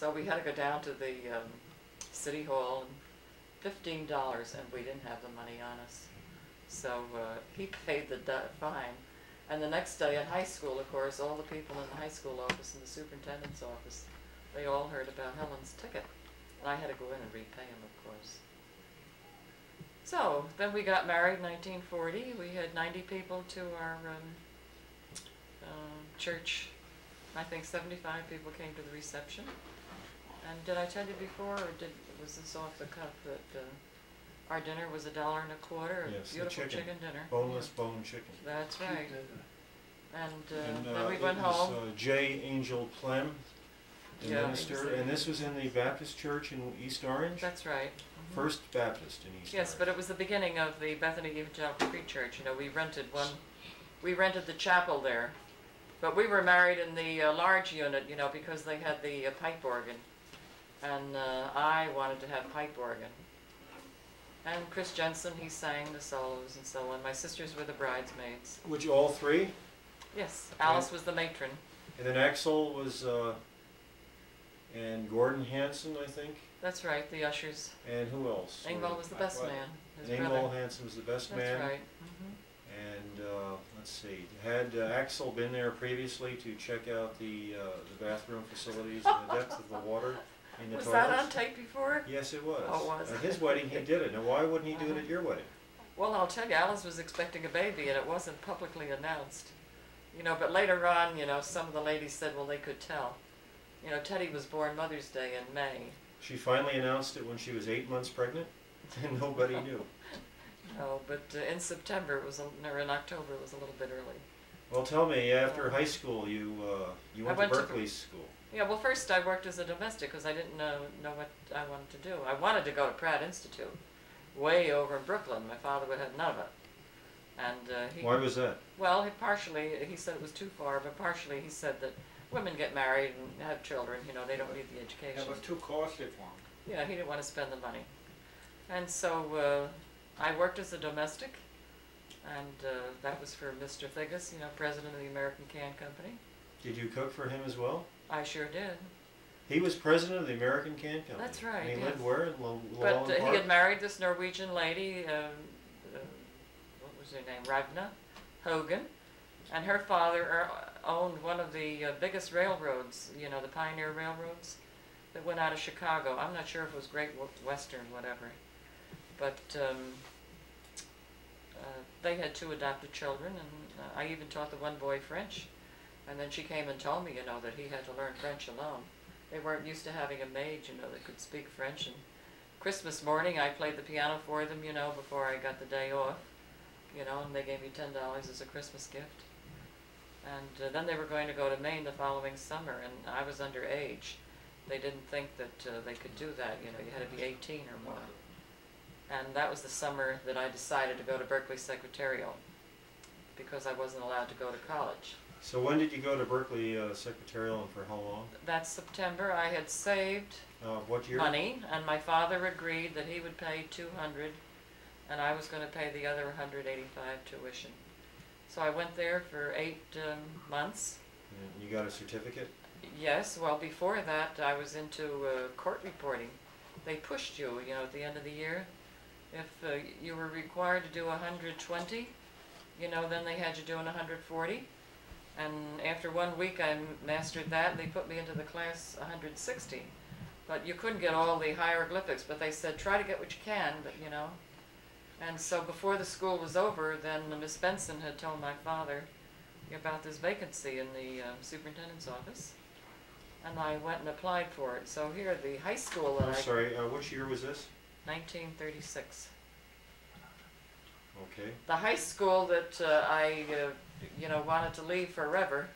So we had to go down to the city hall, and $15, and we didn't have the money on us. So he paid the fine. And the next day at high school, of course, all the people in the high school office and the superintendent's office, they all heard about Helen's ticket. And I had to go in and repay him, of course. So then we got married in 1940. We had 90 people to our church. I think 75 people came to the reception. And did I tell you before, or was this off the cuff, that our dinner was $1.25? Yes, beautiful chicken dinner. Boneless bone chicken. That's right. And then we went home. J. Angel Plem, the minister, and this was in the Baptist Church in East Orange? That's right. Mm-hmm. First Baptist in East Orange. Yes, but it was the beginning of the Bethany Evangelical Free Church. You know, we rented the chapel there. But we were married in the large unit, you know, because they had the pipe organ. And I wanted to have pipe organ. And Chris Jensen, he sang the solos and so on. My sisters were the bridesmaids. Which, all three? Yes, Alice was the matron. And then Axel was, and Gordon Hansen, I think? That's right, the ushers. And who else? Ingvald was the best man. Ingvald Hansen was the best man. That's right. Mm-hmm. And let's see, had Axel been there previously to check out the bathroom facilities and the depth of the water in the was toilets? that on tape before? Yes, it was. Oh, it was. At his wedding, he did it. Now, why wouldn't he do it at your wedding? Well, I'll tell you, Alice was expecting a baby, and it wasn't publicly announced. You know, but later on, you know, some of the ladies said, well, they could tell. You know, Teddy was born Mother's Day in May. She finally announced it when she was 8 months pregnant, and nobody knew. No, but in September, or in October, it was a little bit early. Well, tell me, after high school, you went to Berkeley School. Yeah, well, first I worked as a domestic because I didn't know what I wanted to do. I wanted to go to Pratt Institute, way over in Brooklyn. My father would have none of it. And why was that? Well, partially he said it was too far, but partially he said that women get married and have children, you know, they don't need the education. It was too costly for him. Yeah, he didn't want to spend the money. And so I worked as a domestic, and that was for Mr. Thiggis, you know, president of the American Can Company. Did you cook for him as well? I sure did. He was president of the American Can Company. That's right. And he yes. lived where? In Llewellyn But Park? he had married this Norwegian lady, what was her name, Ragna Hogan, and her father owned one of the biggest railroads, you know, the Pioneer Railroads that went out of Chicago. I'm not sure if it was Great Western, whatever. But they had 2 adopted children, and I even taught the one boy French. And then she came and told me, you know, that he had to learn French alone. They weren't used to having a maid, you know, that could speak French. And Christmas morning, I played the piano for them, you know, before I got the day off, you know, and they gave me $10 as a Christmas gift. And then they were going to go to Maine the following summer, and I was underage. They didn't think that they could do that, you know, you had to be 18 or more. And that was the summer that I decided to go to Berkeley Secretarial, because I wasn't allowed to go to college. So when did you go to Berkeley Secretarial, and for how long? That September. I had saved what year? money, and my father agreed that he would pay $200, and I was going to pay the other $185 tuition. So I went there for 8 months. And you got a certificate? Yes. Well, before that, I was into court reporting. They pushed you, you know, at the end of the year. If you were required to do 120, you know, then they had you doing 140. And after 1 week I mastered that, and they put me into the class 160. But you couldn't get all the hieroglyphics, but they said, try to get what you can, but you know. And so before the school was over, then Miss Benson had told my father about this vacancy in the superintendent's office. And I went and applied for it. So here, the high school that sorry, which year was this? 1936. Okay. The high school that I you know, wanted to leave forever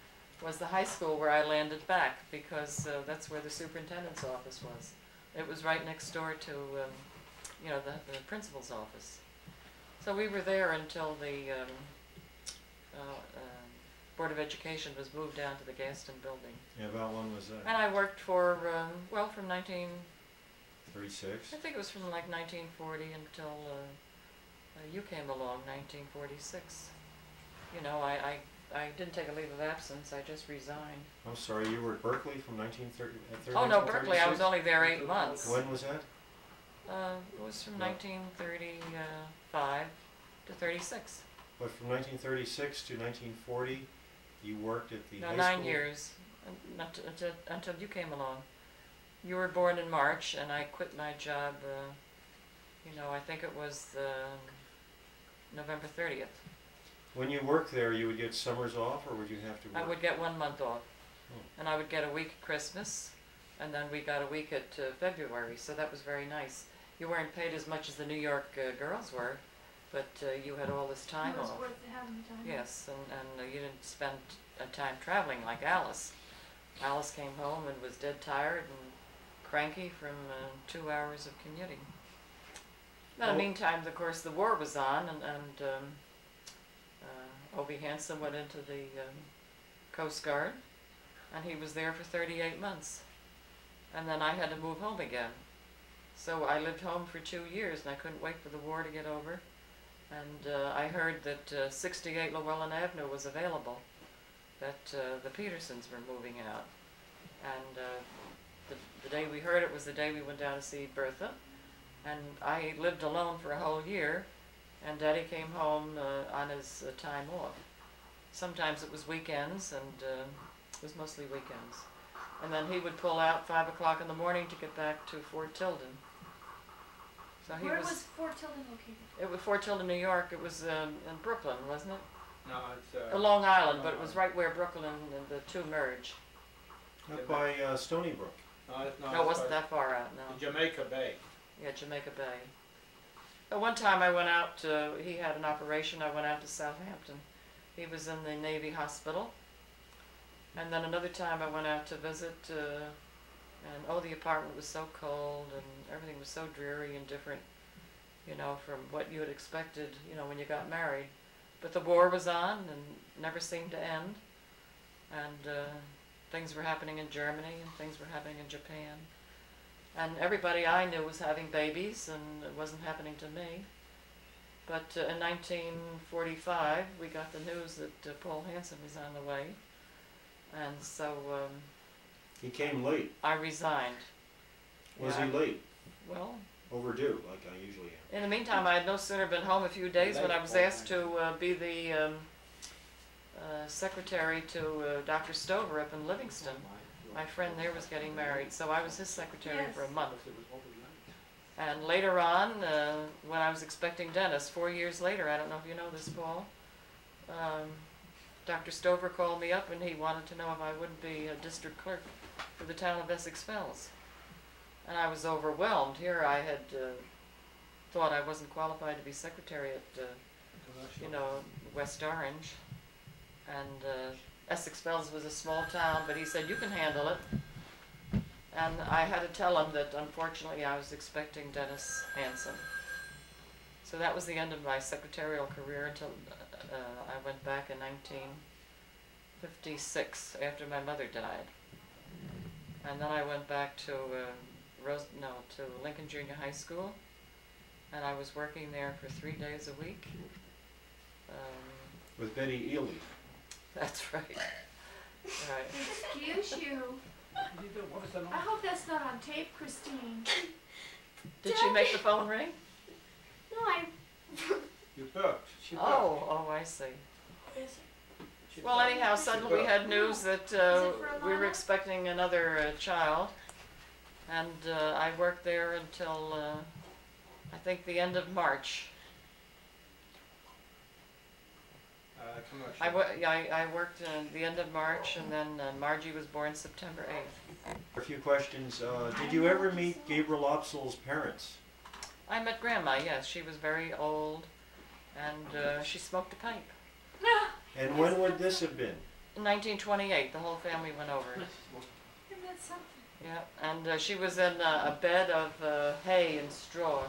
was the high school where I landed back, because that's where the superintendent's office was. It was right next door to, you know, the principal's office. So we were there until the Board of Education was moved down to the Gaston building. Yeah, about when was that? And I worked for, well, from 36? I think it was from like 1940 until you came along, 1946. You know, I I didn't take a leave of absence, I just resigned. I'm sorry, you were at Berkeley from 1930? Oh, no, Berkeley, I was only there 8 months. When was that? It was from 1935 to 36. But from 1936 to 1940, you worked at the high No, school? 9 years, until you came along. You were born in March, and I quit my job, I think it was November 30th. When you worked there, you would get summers off, or would you have to work? I would get 1 month off, Oh. and I would get a week at Christmas, and then we got a week at February, so that was very nice. You weren't paid as much as the New York girls were, but you had all this time It was off. worth having the time. Yes, and you didn't spend time traveling like Alice. Alice came home and was dead tired and cranky from 2 hours of commuting. In the meantime, of course, the war was on, and Obie Hansen went into the Coast Guard, and he was there for 38 months. And then I had to move home again. So I lived home for 2 years, and I couldn't wait for the war to get over. And I heard that 68 Llewellyn Avenue was available, that the Petersons were moving out. And the day we heard it was the day we went down to see Bertha. And I lived alone for a whole year, and Daddy came home on his time off. Sometimes it was weekends, and it was mostly weekends. And then he would pull out 5 o'clock in the morning to get back to Fort Tilden. So Where was Fort Tilden located? It was Fort Tilden, New York. It was in Brooklyn, wasn't it? No, it's Long Island, but it was right where Brooklyn and the two merge. Up by Stony Brook. No, it wasn't that far out, no. Jamaica Bay. Yeah, Jamaica Bay. One time I went out he had an operation, I went out to Southampton. He was in the Navy hospital. And then another time I went out to visit, and the apartment was so cold and everything was so dreary and different, from what you had expected, when you got married. But the war was on and never seemed to end. And things were happening in Germany and things were happening in Japan. And everybody I knew was having babies, and it wasn't happening to me. But in 1945, we got the news that Paul Hansen was on the way. And so He came late. I resigned. Was Yeah, he late? Well, Overdue, like I usually am. in the meantime, I had no sooner been home a few days when I was asked to be the secretary to Dr. Stover up in Livingston. My friend there was getting married, so I was his secretary for a month. And later on, when I was expecting Dennis, 4 years later, I don't know if you know this, Paul, Dr. Stover called me up and he wanted to know if I wouldn't be a district clerk for the town of Essex Fells. And I was overwhelmed. Here I had thought I wasn't qualified to be secretary at, West Orange. And Essex Fells was a small town, but he said, you can handle it. And I had to tell him that unfortunately I was expecting Dennis Hansen. So that was the end of my secretarial career until I went back in 1956 after my mother died. And then I went back to Lincoln Junior High School, and I was working there for 3 days a week. With Betty Ely. That's right. Right. Excuse you. I hope that's not on tape, Christine. Did she make the phone ring? No, I... You booked. She booked. Oh, I see. She Well, booked. anyhow, She suddenly we booked. had news that for we were Alana? expecting another child, and I worked there until I think the end of March. Commercial. I worked the end of March, and then Margie was born September 8th. A few questions. Did you ever meet Gabriel Opsel's parents? I met Grandma, yes. She was very old, and she smoked a pipe. And when would this have been? In 1928, the whole family went over. Isn't that something? Yeah, and she was in a bed of hay and straw.